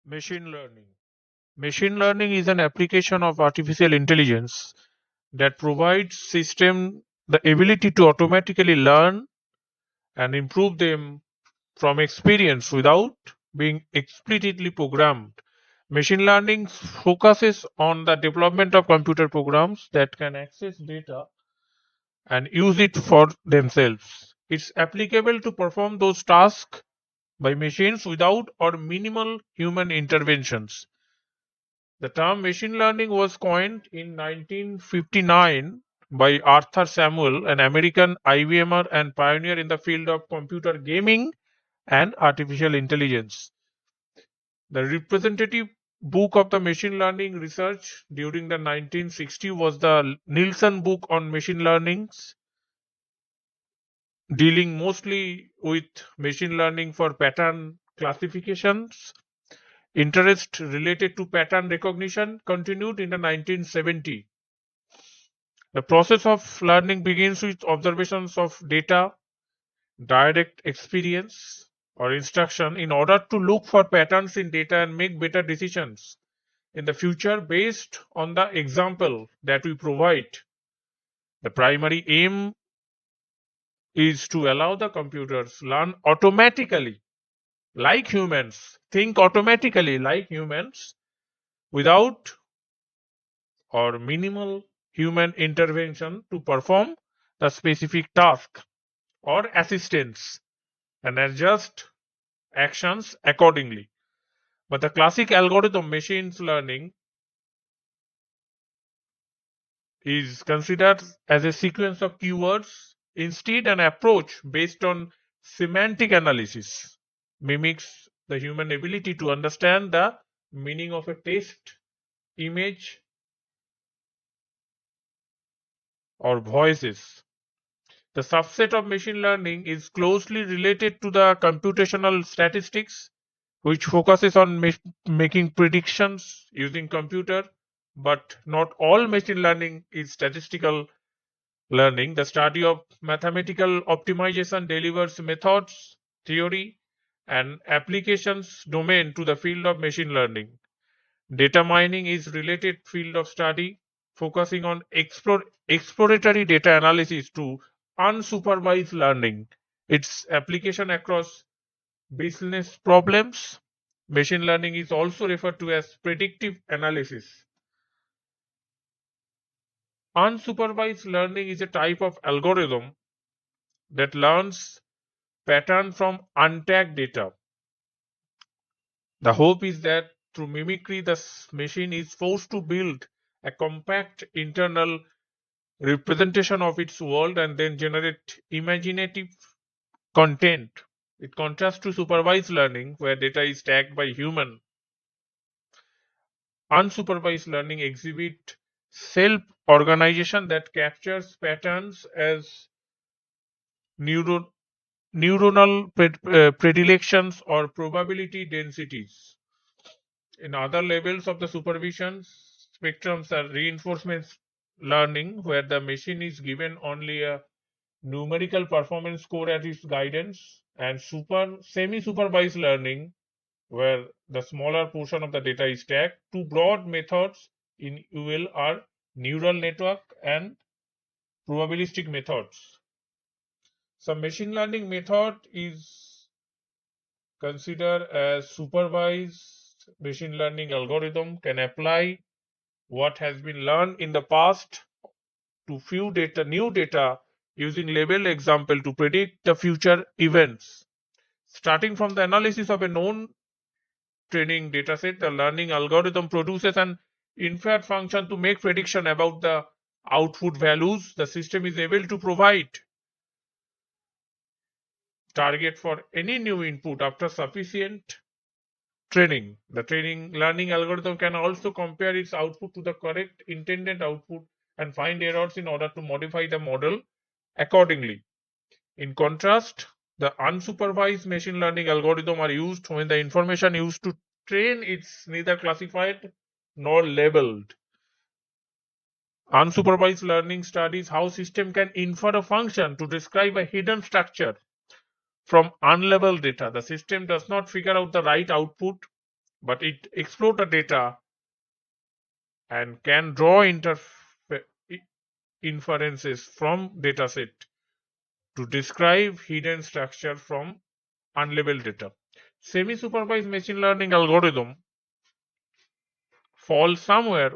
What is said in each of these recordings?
Machine learning. Machine learning is an application of artificial intelligence that provides system the ability to automatically learn and improve them from experience without being explicitly programmed. Machine learning focuses on the development of computer programs that can access data and use it for themselves. It's applicable to perform those tasks by machines without or minimal human interventions. The term machine learning was coined in 1959 by Arthur Samuel, an American IBMer and pioneer in the field of computer gaming and artificial intelligence. The representative book of the machine learning research during the 1960s was the Nielsen book on machine learnings, dealing mostly with machine learning for pattern classifications. Interest related to pattern recognition continued in the 1970s. The process of learning begins with observations of data, direct experience, or instruction in order to look for patterns in data and make better decisions in the future based on the example that we provide. The primary aim is to allow the computers learn automatically like humans, think automatically like humans without or minimal human intervention to perform the specific task or assistance and adjust actions accordingly. But the classic algorithm machine learning is considered as a sequence of keywords, instead an approach based on semantic analysis mimics the human ability to understand the meaning of a text, image, or voices. The subset of machine learning is closely related to the computational statistics, which focuses on making predictions using computer, but not all machine learning is statistical learning. The study of mathematical optimization delivers methods, theory, and applications domain to the field of machine learning. Data mining is related field of study focusing on exploratory data analysis to unsupervised learning. Its application across business problems. Machine learning is also referred to as predictive analysis. Unsupervised learning is a type of algorithm that learns pattern from untagged data. The hope is that through mimicry, the machine is forced to build a compact internal representation of its world and then generate imaginative content. It contrasts to supervised learning, where data is tagged by human. Unsupervised learning exhibit self-organization that captures patterns as neuro neuronal predilections or probability densities. In other levels of the supervision spectrums are reinforcement learning, where the machine is given only a numerical performance score as its guidance, and semi-supervised learning, where the smaller portion of the data is tagged. Two broad methods in UL are neural network and probabilistic methods. Some machine learning method is considered as supervised machine learning algorithm can apply what has been learned in the past to new data using labeled example to predict the future events. Starting from the analysis of a known training dataset, the learning algorithm produces an inferred function to make prediction about the output values the system is able to provide. Target for any new input after sufficient training. The training learning algorithm can also compare its output to the correct intended output and find errors in order to modify the model accordingly. In contrast, the unsupervised machine learning algorithm are used when the information used to train is neither classified nor labeled. Unsupervised learning studies how system can infer a function to describe a hidden structure from unlabeled data. The system does not figure out the right output but it explores the data and can draw inferences from dataset to describe hidden structure from unlabeled data. Semi-supervised machine learning algorithm fall somewhere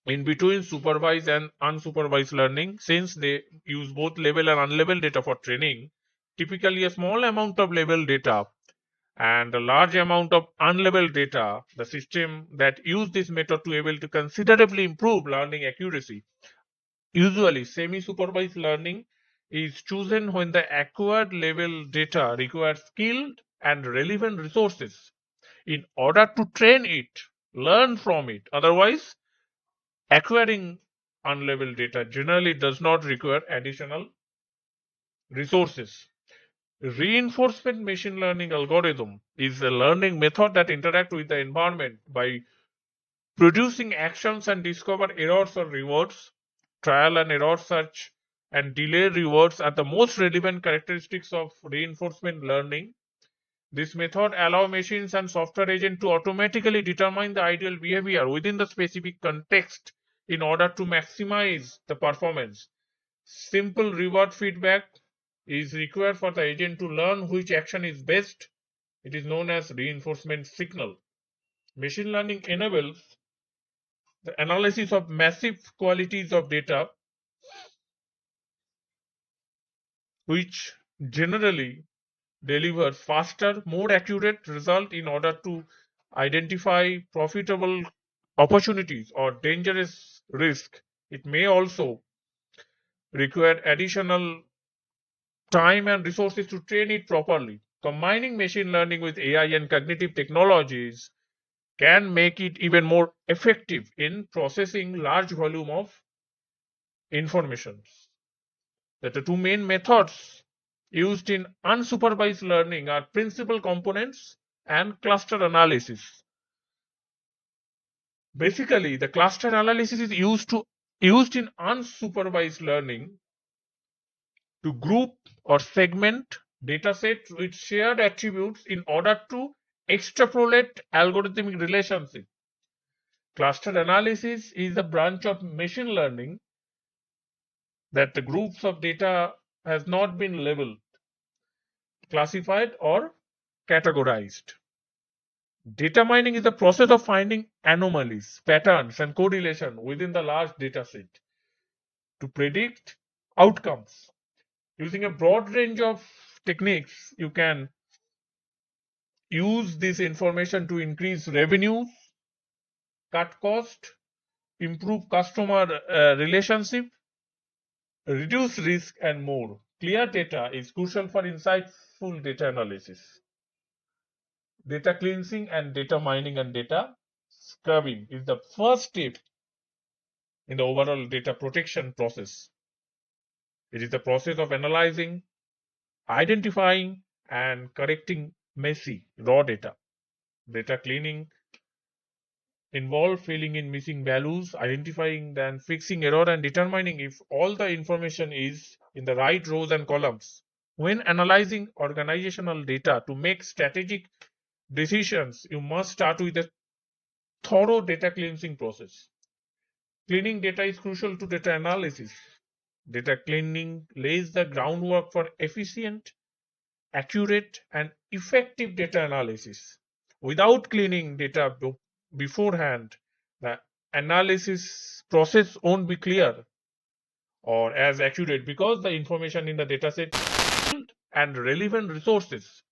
in between supervised and unsupervised learning since they use both labeled and unlabeled data for training. Typically, a small amount of labeled data and a large amount of unlabeled data, the system that use this method to able to considerably improve learning accuracy. Usually, semi-supervised learning is chosen when the acquired labeled data requires skilled and relevant resources in order to train it, learn from it. Otherwise, acquiring unlabeled data generally does not require additional resources. Reinforcement machine learning algorithm is a learning method that interact with the environment by producing actions and discover errors or rewards. Trial and error search and delay rewards are the most relevant characteristics of reinforcement learning. This method allows machines and software agents to automatically determine the ideal behavior within the specific context in order to maximize the performance. Simple reward feedback is required for the agent to learn which action is best. It is known as reinforcement signal. Machine learning enables the analysis of massive quantities of data, which generally delivers faster, more accurate result in order to identify profitable opportunities or dangerous risk. It may also require additional time and resources to train it properly. Combining machine learning with AI and cognitive technologies can make it even more effective in processing large volume of information. That the two main methods used in unsupervised learning are principal components and cluster analysis. Basically, the cluster analysis is used in unsupervised learning to group or segment datasets with shared attributes in order to extrapolate algorithmic relationships. Cluster analysis is a branch of machine learning that the groups of data has not been labeled, classified, or categorized. Data mining is the process of finding anomalies, patterns, and correlation within the large data set to predict outcomes. Using a broad range of techniques, you can use this information to increase revenue, cut cost, improve customer relationship, reduce risk, and more. Clear data is crucial for insightful data analysis. Data cleansing and data mining and data scrubbing is the first step in the overall data protection process. It is the process of analyzing, identifying, and correcting messy raw data. Data cleaning involve filling in missing values, identifying and fixing error, and determining if all the information is in the right rows and columns. When analyzing organizational data to make strategic decisions, you must start with a thorough data cleansing process. Cleaning data is crucial to data analysis. Data cleaning lays the groundwork for efficient, accurate, and effective data analysis. Without cleaning data beforehand, the analysis process won't be clear or as accurate because the information in the dataset and relevant resources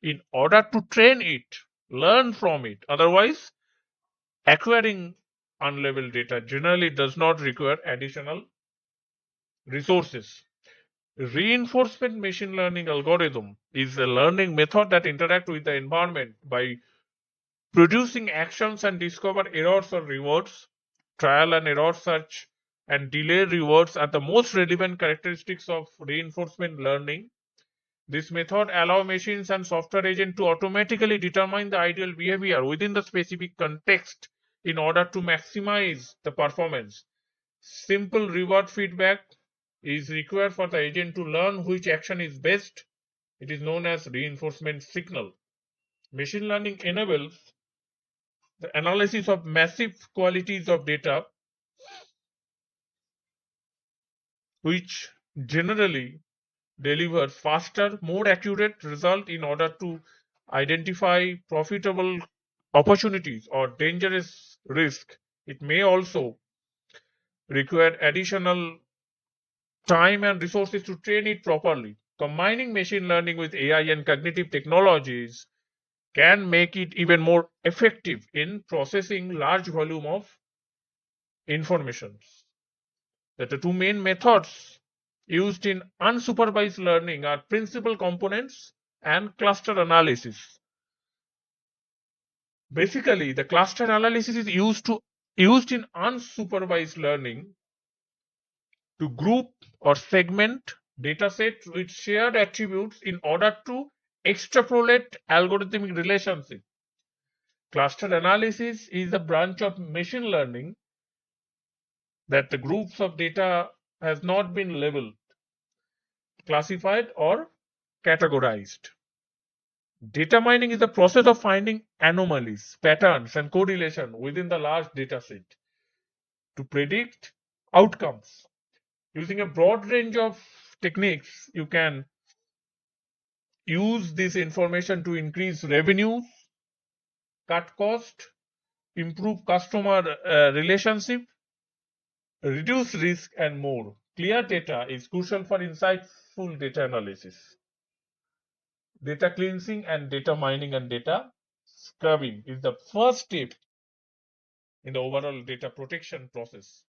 in order to train it, learn from it. Otherwise, acquiring unlabeled data generally does not require additional resources. Reinforcement machine learning algorithm is a learning method that interact with the environment by producing actions and discover errors or rewards. Trial and error search and delay rewards are the most relevant characteristics of reinforcement learning. This method allows machines and software agents to automatically determine the ideal behavior within the specific context in order to maximize the performance. Simple reward feedback is required for the agent to learn which action is best. It is known as reinforcement signal. Machine learning enables The analysis of massive quantities of data, which generally delivers faster, more accurate result in order to identify profitable opportunities or dangerous risk. It may also require additional time and resources to train it properly. Combining machine learning with AI and cognitive technologies can make it even more effective in processing large volume of information. That the two main methods used in unsupervised learning are principal components and cluster analysis. Basically, the cluster analysis is used in unsupervised learning to group or segment datasets with shared attributes in order to extrapolate algorithmic relationships. Cluster analysis is a branch of machine learning that the groups of data has not been labeled, classified, or categorized. Data mining is the process of finding anomalies, patterns, and correlation within the large data set to predict outcomes. Using a broad range of techniques, you can use this information to increase revenue, cut cost, improve customer relationship, reduce risk, and more. Clear data is crucial for insightful data analysis. Data cleansing and data mining and data scrubbing is the first step in the overall data protection process.